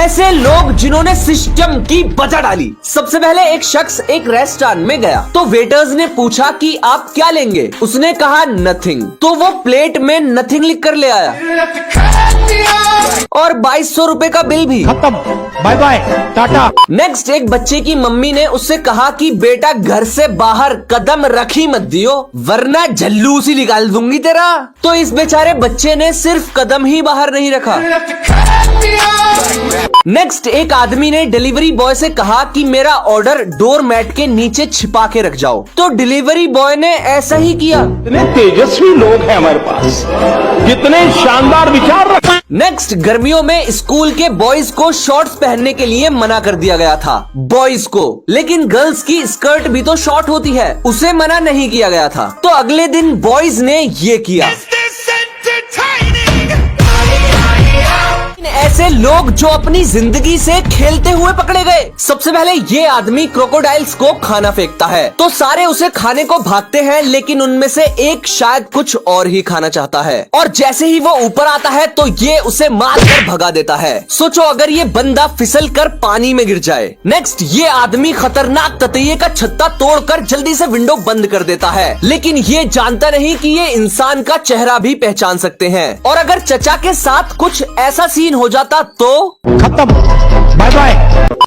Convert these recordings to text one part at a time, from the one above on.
ऐसे लोग जिन्होंने सिस्टम की बजा डाली। सबसे पहले एक शख्स एक रेस्टोरेंट में गया तो वेटर्स ने पूछा कि आप क्या लेंगे। उसने कहा नथिंग, तो वो प्लेट में नथिंग लिख कर ले आया और 2200 रुपए का बिल भी। खत्म, बाय बाय, टाटा। नेक्स्ट, एक बच्चे की मम्मी ने उससे कहा कि बेटा घर से बाहर कदम रखी मत दियो वरना जल्लूस ही निकाल दूंगी तेरा। तो इस बेचारे बच्चे ने सिर्फ कदम ही बाहर नहीं रखा। नेक्स्ट, एक आदमी ने डिलीवरी बॉय से कहा कि मेरा ऑर्डर डोर मैट के नीचे छिपा के रख जाओ। तो डिलीवरी बॉय ने ऐसा ही किया। कितने तेजस्वी लोग हैं हमारे पास, कितने शानदार विचार रखते। नेक्स्ट, गर्मियों में स्कूल के बॉयज को शॉर्ट्स पहनने के लिए मना कर दिया गया था बॉयज को, लेकिन गर्ल्स की स्कर्ट भी तो शॉर्ट होती है, उसे मना नहीं किया गया था। तो अगले दिन बॉयज ने ये किया। ऐसे लोग जो अपनी जिंदगी से खेलते हुए पकड़े गए। सबसे पहले ये आदमी क्रोकोडाइल्स को खाना फेंकता है तो सारे उसे खाने को भागते हैं, लेकिन उनमें से एक शायद कुछ और ही खाना चाहता है और जैसे ही वो ऊपर आता है तो ये उसे मार कर भगा देता है। सोचो अगर ये बंदा फिसल कर पानी में गिर जाए। नेक्स्ट, ये आदमी खतरनाक ततैये का छत्ता तोड़कर जल्दी से विंडो बंद कर देता है, लेकिन ये जानता नहीं कि ये इंसान का चेहरा भी पहचान सकते हैं। और अगर चचा के साथ कुछ ऐसा सीन हो जाता तो खत्म, बाय बाय।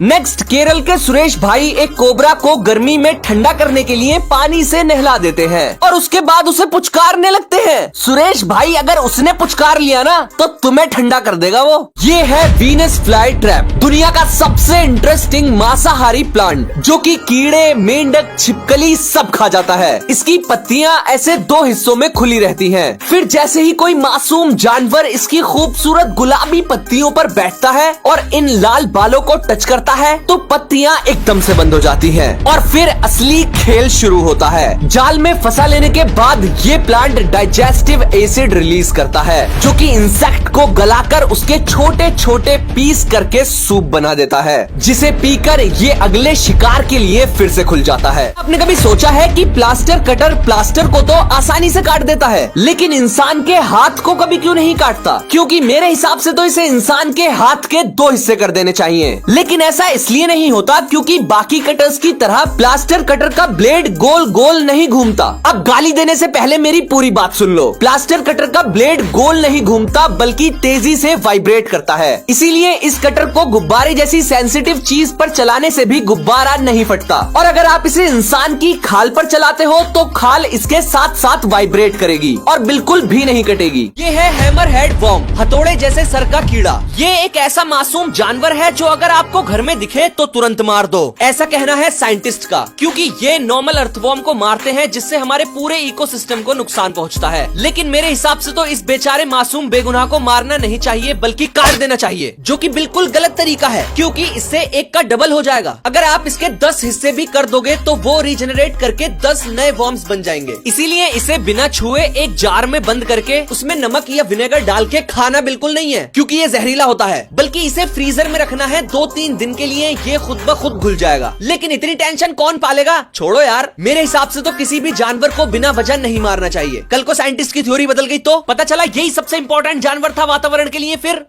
नेक्स्ट, केरल के सुरेश भाई एक कोबरा को गर्मी में ठंडा करने के लिए पानी से नहला देते हैं और उसके बाद उसे पुचकारने लगते हैं। सुरेश भाई, अगर उसने पुचकार लिया ना तो तुम्हें ठंडा कर देगा वो। ये है वीनस फ्लाई ट्रैप, दुनिया का सबसे इंटरेस्टिंग मांसाहारी प्लांट जो कि कीड़े, मेंढक, छिपकली सब खा जाता है। इसकी पत्तियां ऐसे दो हिस्सों में खुली रहती हैं। फिर जैसे ही कोई मासूम जानवर इसकी खूबसूरत गुलाबी पत्तियों पर बैठता है और इन लाल बालों को टच करता है तो पत्तियां एकदम से बंद हो जाती हैं और फिर असली खेल शुरू होता है। जाल में फंसा लेने के बाद ये प्लांट डाइजेस्टिव एसिड रिलीज करता है जो कि इंसेक्ट को गलाकर उसके छोटे छोटे पीस करके सूप बना देता है, जिसे पीकर ये अगले शिकार के लिए फिर से खुल जाता है। आपने कभी सोचा है कि प्लास्टर कटर प्लास्टर को तो आसानी से काट देता है, लेकिन इंसान के हाथ को कभी क्यों नहीं काटता? क्योंकि मेरे हिसाब से तो इसे इंसान के हाथ के 2 हिस्से कर देने चाहिए, लेकिन ऐसा इसलिए नहीं होता क्योंकि बाकी कटर्स की तरह प्लास्टर कटर का ब्लेड गोल गोल नहीं घूमता। अब गाली देने से पहले मेरी पूरी बात सुन लो। प्लास्टर कटर का ब्लेड गोल नहीं घूमता बल्कि तेजी से वाइब्रेट करता है, इसीलिए इस कटर को गुब्बारे जैसी सेंसिटिव चीज पर चलाने से भी गुब्बारा नहीं फटता। और अगर आप इसे इंसान की खाल पर चलाते हो तो खाल इसके साथ साथ वाइब्रेट करेगी और बिल्कुल भी नहीं कटेगी। ये है हैमर हेड वर्म, हथौड़े जैसे सर का कीड़ा। ये एक ऐसा मासूम जानवर है जो अगर आपको घर में दिखे तो तुरंत मार दो, ऐसा कहना है साइंटिस्ट का, क्योंकि ये नॉर्मल अर्थवर्म को मारते हैं जिससे हमारे पूरे इकोसिस्टम को नुकसान पहुंचता है। लेकिन मेरे हिसाब से तो इस बेचारे मासूम बेगुनाह को मारना नहीं चाहिए बल्कि काट देना चाहिए, जो कि बिल्कुल गलत तरीका है क्योंकि इससे एक का डबल हो जाएगा। अगर आप इसके 10 हिस्से भी कर दोगे तो वो रीजनरेट करके 10 नए वर्म्स बन जाएंगे। इसीलिए इसे बिना छुए एक जार में बंद करके उसमें नमक या विनेगर डाल के खाना बिल्कुल नहीं है क्योंकि ये जहरीला होता है, बल्कि इसे फ्रीजर में रखना है 2-3 दिन के लिए, ये खुद ब खुद घुल जाएगा। लेकिन इतनी टेंशन कौन पालेगा? छोड़ो यार, मेरे हिसाब से तो किसी भी जानवर को बिना वजह नहीं मारना चाहिए। कल को साइंटिस्ट की थ्योरी बदल गई तो पता चला यही सबसे इंपॉर्टेंट जानवर था वातावरण के लिए। फिर